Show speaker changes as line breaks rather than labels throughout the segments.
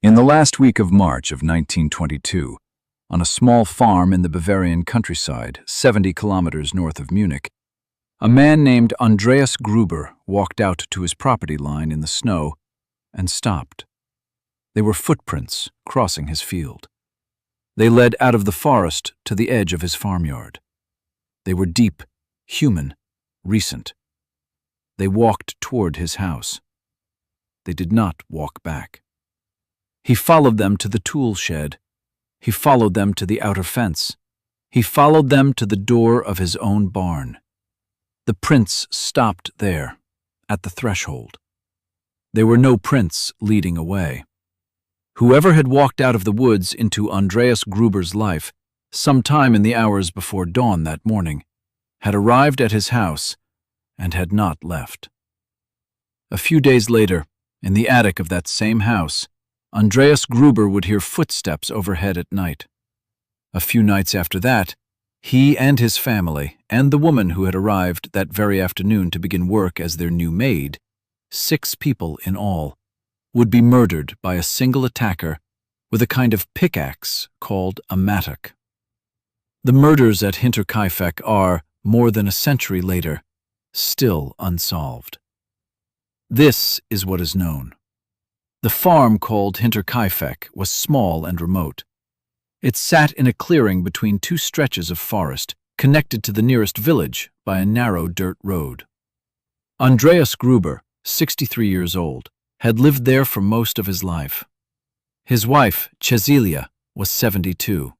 In the last week of March of 1922, on a small farm in the Bavarian countryside, 70 kilometers north of Munich, a man named Andreas Gruber walked out to his property line in the snow and stopped. They were footprints crossing his field. They led out of the forest to the edge of his farmyard. They were deep, human, recent. They walked toward his house. They did not walk back. He followed them to the tool shed. He followed them to the outer fence. He followed them to the door of his own barn. The prints stopped there, at the threshold. There were no prints leading away. Whoever had walked out of the woods into Andreas Gruber's life, sometime in the hours before dawn that morning, had arrived at his house and had not left. A few days later, in the attic of that same house, Andreas Gruber would hear footsteps overhead at night. A few nights after that, he and his family, and the woman who had arrived that very afternoon to begin work as their new maid, 6 people in all, would be murdered by a single attacker with a kind of pickaxe called a mattock. The murders at Hinterkaifeck are, more than a century later, still unsolved. This is what is known. The farm called Hinterkaifeck was small and remote. It sat in a clearing between 2 stretches of forest, connected to the nearest village by a narrow dirt road. Andreas Gruber, 63 years old, had lived there for most of his life. His wife, Cecilia, was 72.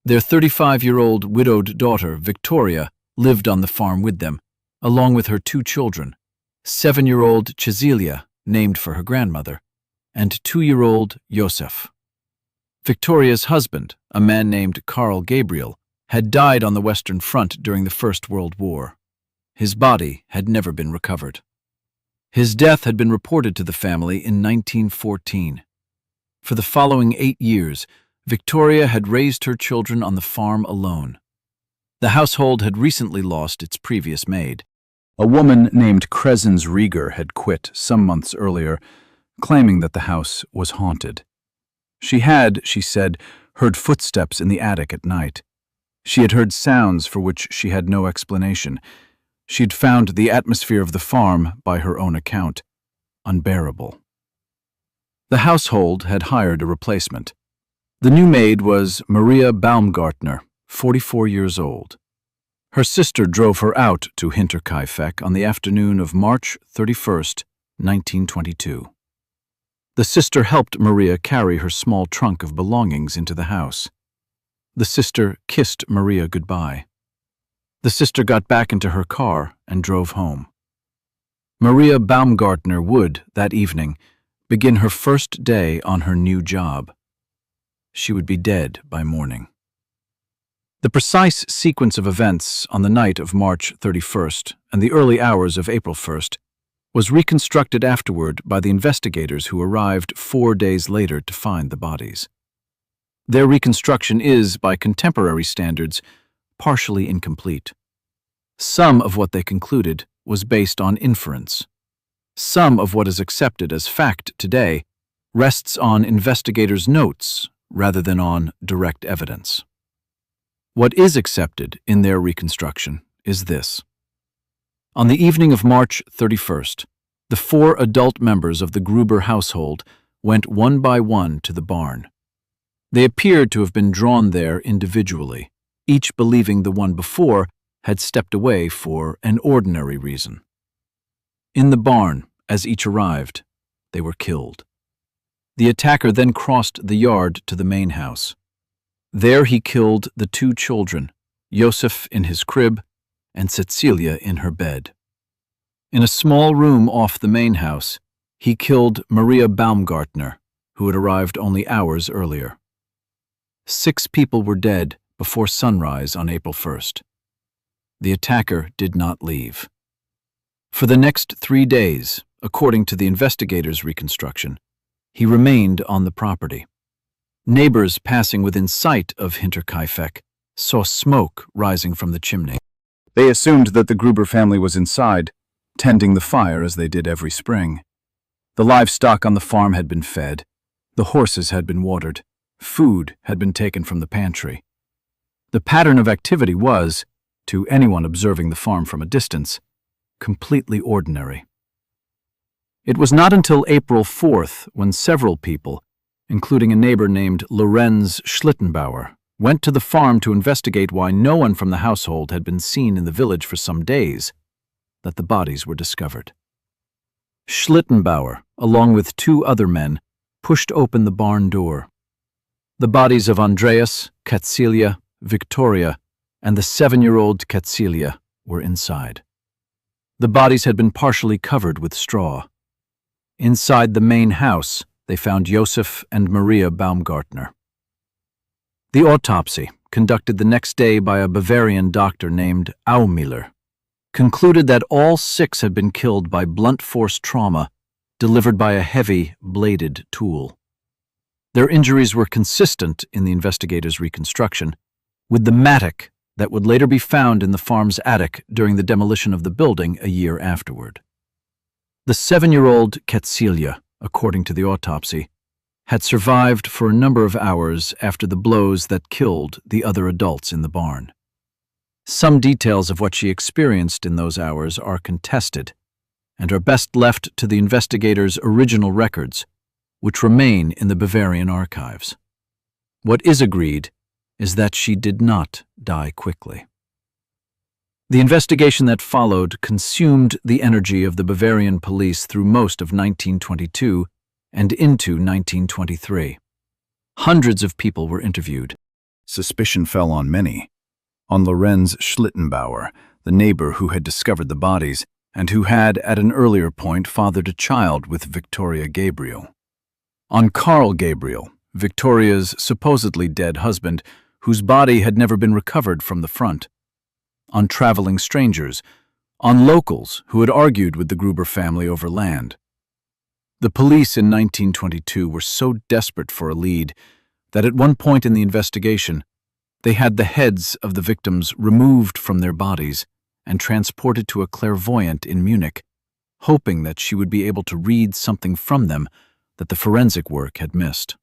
Their 35-year-old widowed daughter, Victoria, lived on the farm with them, along with her 2 children, 7-year-old Cecilia, named for her grandmother, and 2-year-old Josef. Victoria's husband, a man named Karl Gabriel, had died on the Western Front during the First World War. His body had never been recovered. His death had been reported to the family in 1914. For the following 8 years, Victoria had raised her children on the farm alone. The household had recently lost its previous maid. A woman named Crescens Rieger had quit some months earlier, claiming that the house was haunted. She had, she said, heard footsteps in the attic at night. She had heard sounds for which she had no explanation. She had found the atmosphere of the farm, by her own account, unbearable. The household had hired a replacement. The new maid was Maria Baumgartner, 44 years old. Her sister drove her out to Hinterkaifeck on the afternoon of March 31st, 1922. The sister helped Maria carry her small trunk of belongings into the house. The sister kissed Maria goodbye. The sister got back into her car and drove home. Maria Baumgartner would, that evening, begin her first day on her new job. She would be dead by morning. The precise sequence of events on the night of March 31st and the early hours of April 1st was reconstructed afterward by the investigators who arrived 4 days later to find the bodies. Their reconstruction is, by contemporary standards, partially incomplete. Some of what they concluded was based on inference. Some of what is accepted as fact today rests on investigators' notes rather than on direct evidence. What is accepted in their reconstruction is this. On the evening of March 31st, the 4 adult members of the Gruber household went one by one to the barn. They appeared to have been drawn there individually, each believing the one before had stepped away for an ordinary reason. In the barn, as each arrived, they were killed. The attacker then crossed the yard to the main house. There he killed the 2 children, Josef in his crib and Cecilia in her bed. In a small room off the main house, he killed Maria Baumgartner, who had arrived only hours earlier. 6 people were dead before sunrise on April 1st. The attacker did not leave. For the next 3 days, according to the investigators' reconstruction, he remained on the property. Neighbors passing within sight of Hinterkaifeck saw smoke rising from the chimney. They assumed that the Gruber family was inside, tending the fire as they did every spring. The livestock on the farm had been fed. The horses had been watered. Food had been taken from the pantry. The pattern of activity was, to anyone observing the farm from a distance, completely ordinary. It was not until April 4th when several people, including a neighbor named Lorenz Schlittenbauer, went to the farm to investigate why no one from the household had been seen in the village for some days, that the bodies were discovered. Schlittenbauer, along with 2 other men, pushed open the barn door. The bodies of Andreas, Katzilia, Victoria, and the 7-year-old Katzilia were inside. The bodies had been partially covered with straw. Inside the main house, they found Josef and Maria Baumgartner. The autopsy, conducted the next day by a Bavarian doctor named Aumiller, concluded that all 6 had been killed by blunt force trauma delivered by a heavy, bladed tool. Their injuries were consistent in the investigators' reconstruction with the mattock that would later be found in the farm's attic during the demolition of the building a year afterward. The 7-year-old Katzilia, according to the autopsy, had survived for a number of hours after the blows that killed the other adults in the barn. Some details of what she experienced in those hours are contested and are best left to the investigators' original records, which remain in the Bavarian archives. What is agreed is that she did not die quickly. The investigation that followed consumed the energy of the Bavarian police through most of 1922 and into 1923. Hundreds of people were interviewed. Suspicion fell on many. On Lorenz Schlittenbauer, the neighbor who had discovered the bodies and who had, at an earlier point, fathered a child with Victoria Gabriel. On Karl Gabriel, Victoria's supposedly dead husband, whose body had never been recovered from the front. On traveling strangers, on locals who had argued with the Gruber family over land. The police in 1922 were so desperate for a lead that at one point in the investigation, they had the heads of the victims removed from their bodies and transported to a clairvoyant in Munich, hoping that she would be able to read something from them that the forensic work had missed.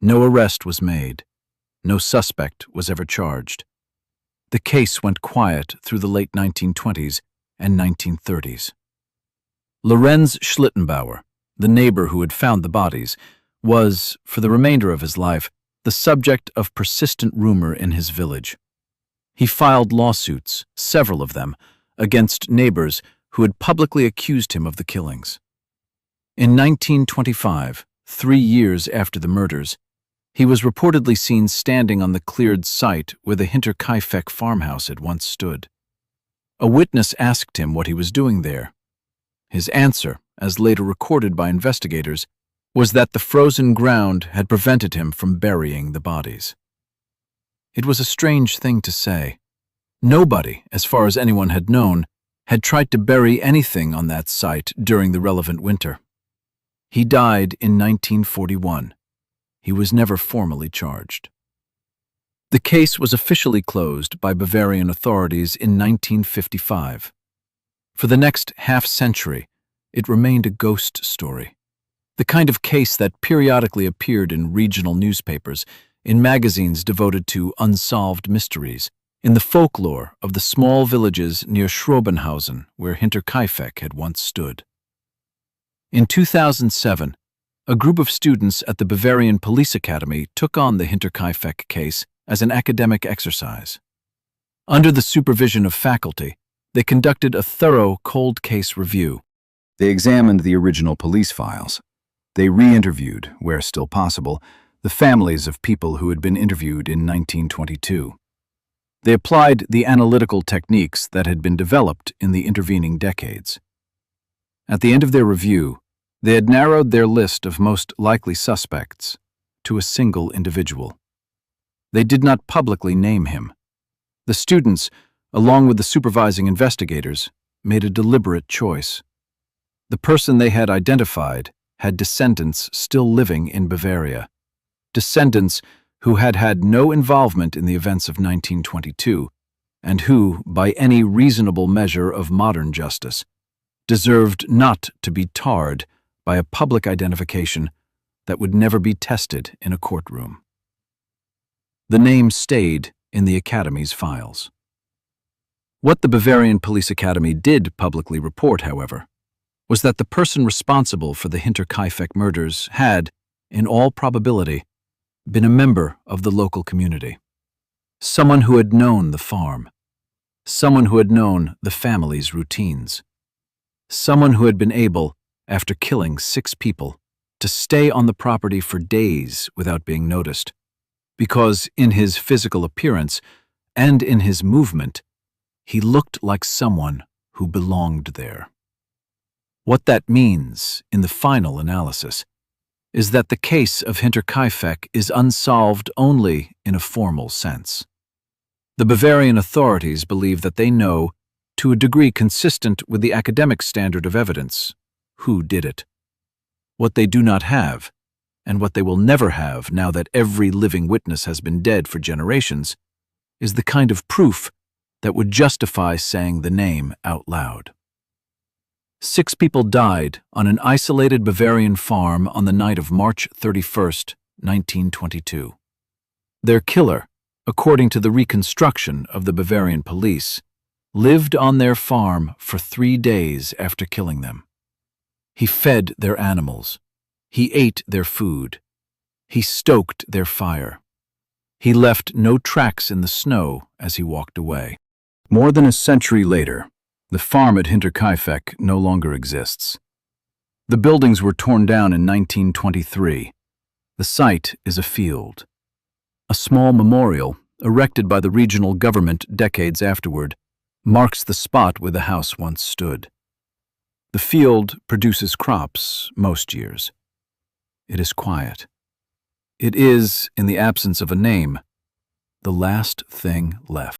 No arrest was made. No suspect was ever charged. The case went quiet through the late 1920s and 1930s. Lorenz Schlittenbauer, the neighbor who had found the bodies, was, for the remainder of his life, the subject of persistent rumor in his village. He filed lawsuits, several of them, against neighbors who had publicly accused him of the killings. In 1925, 3 years after the murders, he was reportedly seen standing on the cleared site where the Hinterkaifeck farmhouse had once stood. A witness asked him what he was doing there. His answer, as later recorded by investigators, was that the frozen ground had prevented him from burying the bodies. It was a strange thing to say. Nobody, as far as anyone had known, had tried to bury anything on that site during the relevant winter. He died in 1941. He was never formally charged. The case was officially closed by Bavarian authorities in 1955. For the next half-century, it remained a ghost story. The kind of case that periodically appeared in regional newspapers, in magazines devoted to unsolved mysteries, in the folklore of the small villages near Schrobenhausen where Hinterkaifeck had once stood. In 2007, a group of students at the Bavarian Police Academy took on the Hinterkaifeck case as an academic exercise. Under the supervision of faculty, they conducted a thorough cold case review. They examined the original police files. They re-interviewed, where still possible, the families of people who had been interviewed in 1922. They applied the analytical techniques that had been developed in the intervening decades. At the end of their review, they had narrowed their list of most likely suspects to a single individual. They did not publicly name him. The students, along with the supervising investigators, made a deliberate choice. The person they had identified had descendants still living in Bavaria, descendants who had had no involvement in the events of 1922 and who, by any reasonable measure of modern justice, deserved not to be tarred by a public identification that would never be tested in a courtroom. The name stayed in the Academy's files. What the Bavarian Police Academy did publicly report, however, was that the person responsible for the Hinterkaifeck murders had, in all probability, been a member of the local community. Someone who had known the farm. Someone who had known the family's routines. Someone who had been able, after killing 6 people, to stay on the property for days without being noticed, because in his physical appearance and in his movement, he looked like someone who belonged there. What that means, in the final analysis, is that the case of Hinterkaifeck is unsolved only in a formal sense. The Bavarian authorities believe that they know, to a degree consistent with the academic standard of evidence, who did it. What they do not have, and what they will never have now that every living witness has been dead for generations, is the kind of proof that would justify saying the name out loud. 6 people died on an isolated Bavarian farm on the night of March 31st, 1922. Their killer, according to the reconstruction of the Bavarian police, lived on their farm for 3 days after killing them. He fed their animals. He ate their food. He stoked their fire. He left no tracks in the snow as he walked away. More than a century later, the farm at Hinterkaifeck no longer exists. The buildings were torn down in 1923. The site is a field. A small memorial, erected by the regional government decades afterward, marks the spot where the house once stood. The field produces crops most years. It is quiet. It is, in the absence of a name, the last thing left.